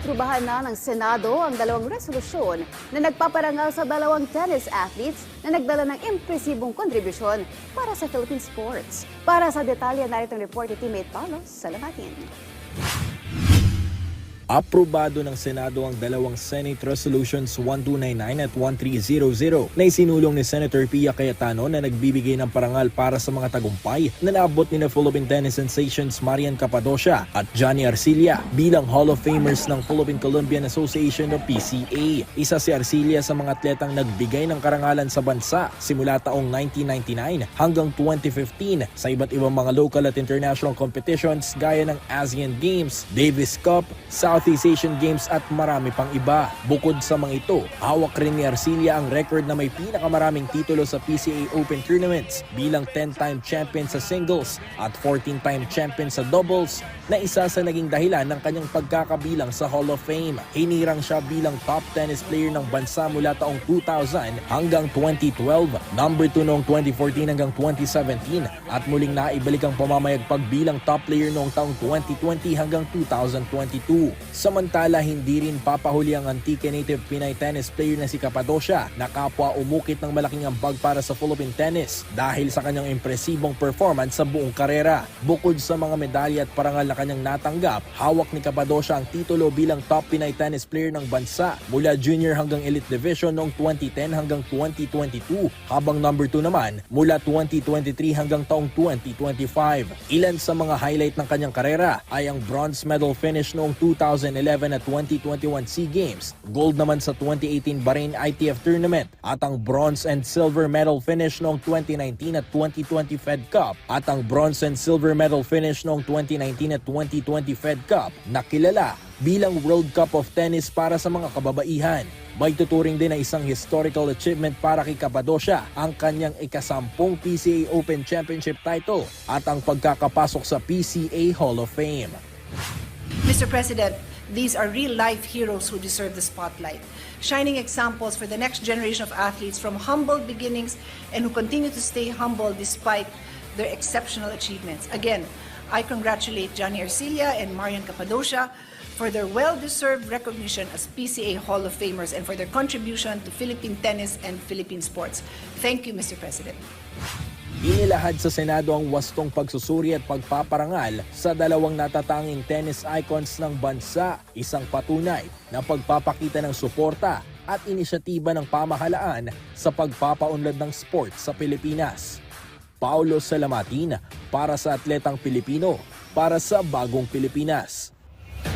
Naaprubahan na ng Senado ang dalawang resolusyon na nagpaparangal sa dalawang tennis athletes na nagdala ng impresibong kontribusyon para sa Philippine sports. Para sa detalye, narito ang report ni teammate Paulo Salamatin. Aprobado ng Senado ang dalawang Senate Resolutions 1299 at 1300 na isinulong ni Senator Pia Cayetano na nagbibigay ng parangal para sa mga tagumpay na naabot ni Philippine tennis sensations Marian Cappadocia at Johnny Arcilla bilang Hall of Famers ng Philippine Columbian Association o PCA. Isa si Arcilla sa mga atletang nagbigay ng karangalan sa bansa simula taong 1999 hanggang 2015 sa iba't ibang mga local at international competitions gaya ng ASEAN Games, Davis Cup, Southeast Asian Games at marami pang iba. Bukod sa mga ito, hawak rin ni Arcilla ang record na may pinakamaraming titulo sa PCA Open tournaments bilang 10-time champion sa singles at 14-time champion sa doubles na isa sa naging dahilan ng kanyang pagkakabilang sa Hall of Fame. Hinirang siya bilang top tennis player ng bansa mula taong 2000 hanggang 2012, number 2 noong 2014 hanggang 2017 at muling naibalik ang pamamayagpag bilang top player noong taong 2020 hanggang 2022. Samantala, hindi rin papahuli ang antique native Pinay tennis player na si Cappadocia na kapwa umukit ng malaking ambag para sa Philippine tennis dahil sa kanyang impresibong performance sa buong karera. Bukod sa mga medalya at parangal na kanyang natanggap, hawak ni Cappadocia ang titulo bilang top Pinay tennis player ng bansa mula junior hanggang elite division noong 2010 hanggang 2022, habang number 2 naman mula 2023 hanggang taong 2025. Ilan sa mga highlight ng kanyang karera ay ang bronze medal finish noong 2011 at 2021 SEA Games, gold naman sa 2018 Bahrain ITF Tournament at ang bronze and silver medal finish noong 2019 at 2020 Fed Cup at ang bronze and silver medal finish noong 2019 at 2020 Fed Cup na kilala bilang World Cup of Tennis para sa mga kababaihan. May tuturing din na isang historical achievement para kay Cappadocia ang kanyang ika-10 PCA Open Championship title at ang pagkakapasok sa PCA Hall of Fame. Mr. President, these are real-life heroes who deserve the spotlight, shining examples for the next generation of athletes from humble beginnings and who continue to stay humble despite their exceptional achievements. Again, I congratulate Johnny Arcilla and Marian Cappadocia for their well-deserved recognition as PCA Hall of Famers and for their contribution to Philippine tennis and Philippine sports. Thank you, Mr. President. Inilahad sa Senado ang wastong pagsusuri at pagpaparangal sa dalawang natatanging tennis icons ng bansa, isang patunay na pagpapakita ng suporta at inisyatiba ng pamahalaan sa pagpapaunlad ng sport sa Pilipinas. Paulo Salamatin para sa Atletang Pilipino, para sa Bagong Pilipinas.